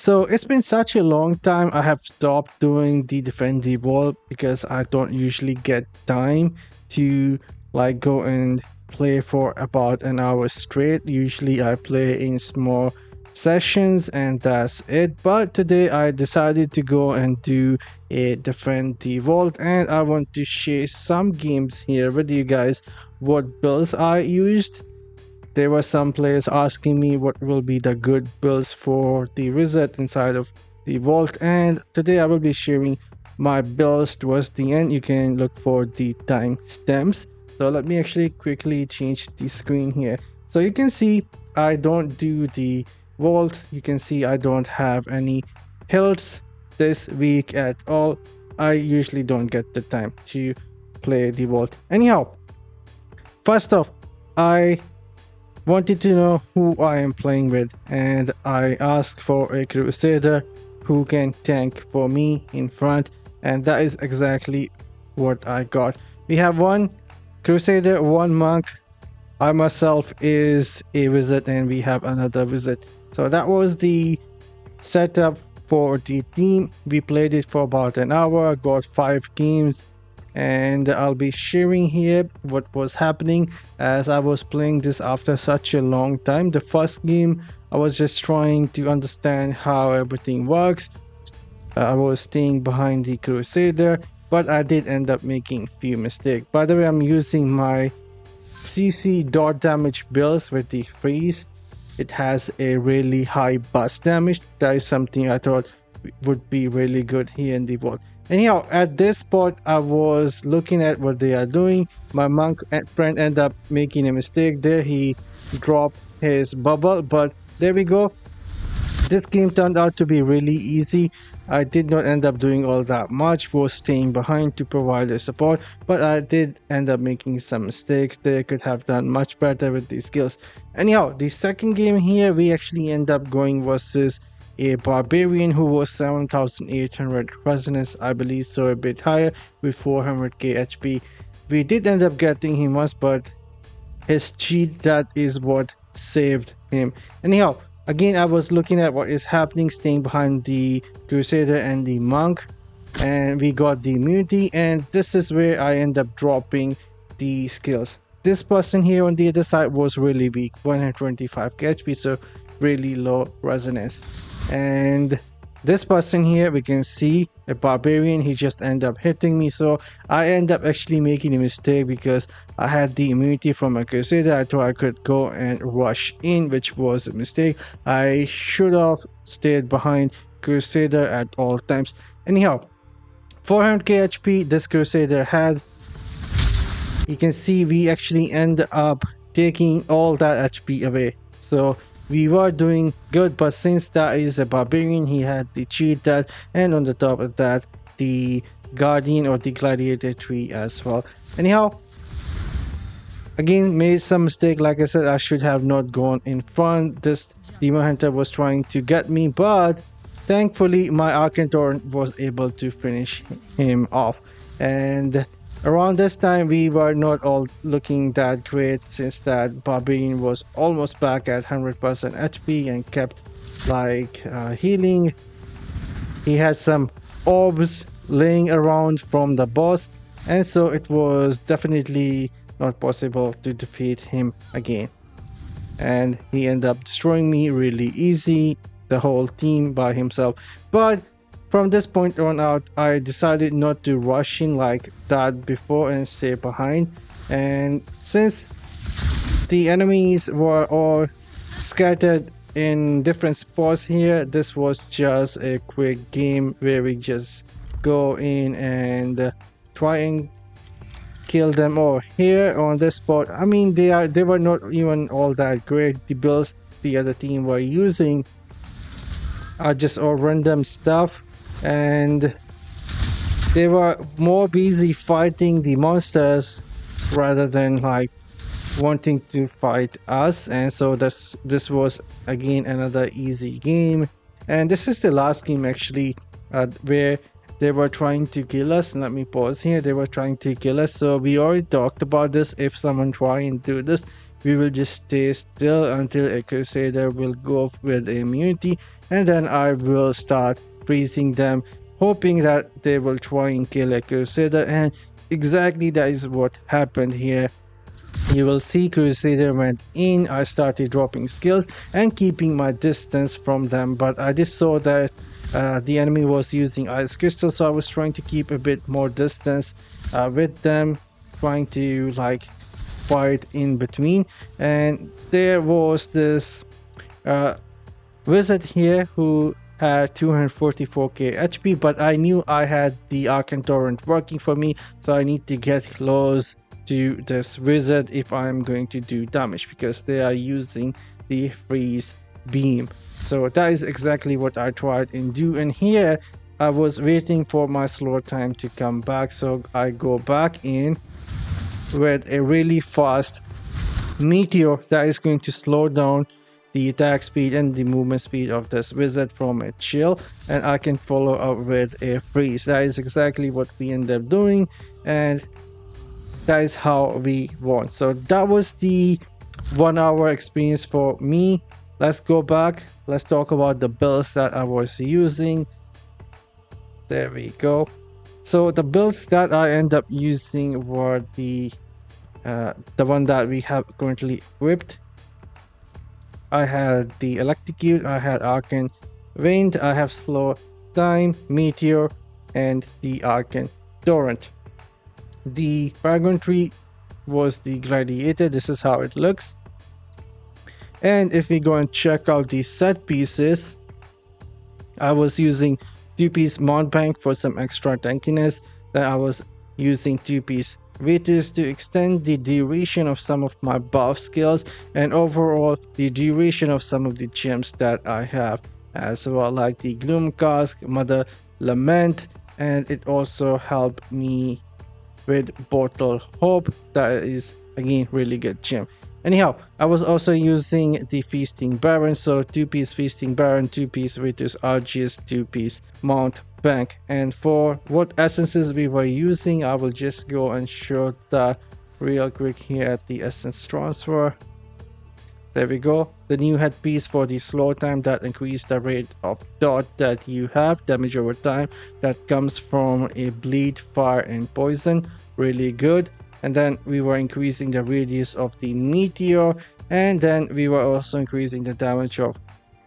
So it's been such a long time. I have stopped doing the Defend the Wall because I don't usually get time to like go and play for about an hour straight. Usually I play in small sessions and that's it. But today I decided to go and do a Defend the Vault, and I want to share some games here with you guys, what builds I used. There were some players asking me what will be the good builds for the wizard inside of the vault, and today I will be sharing my builds towards the end. You can look for the timestamps. So let me actually quickly change the screen here. So you can see I don't do the vault. You can see I don't have any hills this week at all. I usually don't get the time to play the vault. Anyhow, first off, I wanted to know who I am playing with, and I asked for a crusader who can tank for me in front, and that is exactly what I got. We have one crusader, one monk. I myself is a wizard, and we have another wizard. So that was the setup for the team. We played it for about an hour, got 5 games, and I'll be sharing here what was happening as I was playing this after such a long time. The first game I was just trying to understand how everything works. I was staying behind the crusader, but I did end up making a few mistakes. By the way, I'm using my CC dot damage builds with the freeze. It has a really high burst damage. That is something I thought would be really good here in the vault. Anyhow, at this spot, I was looking at what they are doing. My monk friend ended up making a mistake there. He dropped his bubble, but there we go. This game turned out to be really easy. I did not end up doing all that much, was staying behind to provide the support, but I did end up making some mistakes. They could have done much better with these skills. Anyhow, the second game here, we actually end up going versus a barbarian who was 7800 resonance, I believe, so a bit higher with 400k HP. We did end up getting him once, but his cheat, that is what saved him. Anyhow, again, I was looking at what is happening, staying behind the crusader and the monk, and we got the immunity, and this is where I end up dropping the skills. This person here on the other side was really weak, 125k HP, so really low resonance. And this person here, we can see a barbarian, he just ended up hitting me, so I end up actually making a mistake because I had the immunity from a crusader. I thought I could go and rush in, which was a mistake. I should have stayed behind crusader at all times. Anyhow, 400k HP this crusader had. You can see we actually end up taking all that HP away, so we were doing good. But since that is a barbarian, he had the cheat that, and on the top of that, the guardian or the gladiator tree as well. Anyhow, again, made some mistake. Like I said, I should have not gone in front. This demon hunter was trying to get me, but thankfully my Arcantor was able to finish him off. And around this time, we were not all looking that great, since that barbarian was almost back at 100% HP and kept like healing. He had some orbs laying around from the boss, and so it was definitely not possible to defeat him again. And he ended up destroying me really easy, the whole team by himself. But from this point on out, I decided not to rush in like that before and stay behind. And since the enemies were all scattered in different spots here, this was just a quick game where we just go in and try and kill them all. Here on this spot, I mean, they were not even all that great. The builds the other team were using are just all random stuff, and they were more busy fighting the monsters rather than like wanting to fight us. And so this was again another easy game, and this is the last game actually where they were trying to kill us. Let me pause here. They were trying to kill us, so we already talked about this. If someone try and do this, we will just stay still until a Crusader will go with immunity, and then I will start freezing them, hoping that they will try and kill a Crusader. And exactly that is what happened here. You will see Crusader went in, I started dropping skills and keeping my distance from them, but I just saw that the enemy was using ice crystal, so I was trying to keep a bit more distance with them, trying to like fight in between. And there was this wizard here who had 244k HP, but I knew I had the Arcane Torrent working for me, so I need to get close to this wizard if I'm going to do damage, because they are using the freeze beam. So that is exactly what I tried and do. And here I was waiting for my slow time to come back, so I go back in with a really fast meteor that is going to slow down the attack speed and the movement speed of this wizard from a chill, and I can follow up with a freeze. That is exactly what we end up doing, and that is how we won. So that was the 1 hour experience for me. Let's go back, let's talk about the builds that I was using. There we go. So the builds that I end up using were the one that we have currently equipped. I had the Electrocute, I had Arcane Wind, I have Slow Time, Meteor, and the Arcane Torrent. The Paragon Tree was the Gladiator. This is how it looks. And if we go and check out the set pieces, I was using 2-piece Mount Bank for some extra tankiness. Then I was using 2-piece Vitus to extend the duration of some of my buff skills, and overall the duration of some of the gems that I have as well, like the Gloom Cask, Mother Lament, and it also helped me with Bottle Hope. That is again really good gem. Anyhow, I was also using the Feasting Baron, so 2-piece Feasting Baron, 2-piece Vitus Argius, 2-piece Mount Bank. And for what essences we were using, I will just go and show that real quick here at the essence transfer. There we go. The new headpiece for the slow time that increased the rate of dot that you have, damage over time, that comes from a bleed, fire, and poison. Really good. And then we were increasing the radius of the meteor, and then we were also increasing the damage of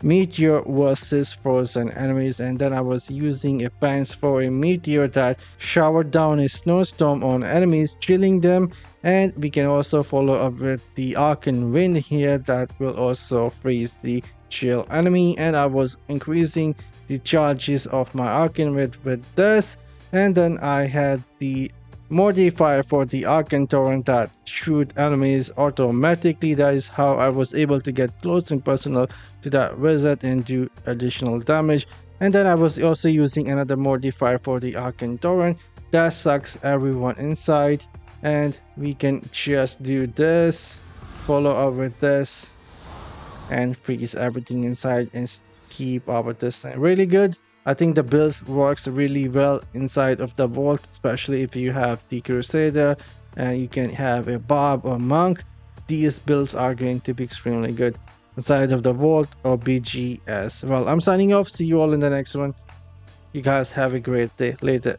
meteor versus frozen enemies. And then I was using a pants for a meteor that showered down a snowstorm on enemies, chilling them. And we can also follow up with the Arcane Wind here that will also freeze the chill enemy. And I was increasing the charges of my Arcane Wind with this. And then I had the modifier for the Arcane Torrent that shoot enemies automatically. That is how I was able to get close and personal to that wizard and do additional damage. And then I was also using another modifier for the Arcane Torrent that sucks everyone inside, and we can just do this, follow up with this, and freeze everything inside and keep our distance. Really good. I think the build works really well inside of the vault, especially if you have the Crusader and you can have a Barb or Monk. These builds are going to be extremely good inside of the vault or BG as well. I'm signing off. See you all in the next one. You guys have a great day. Later.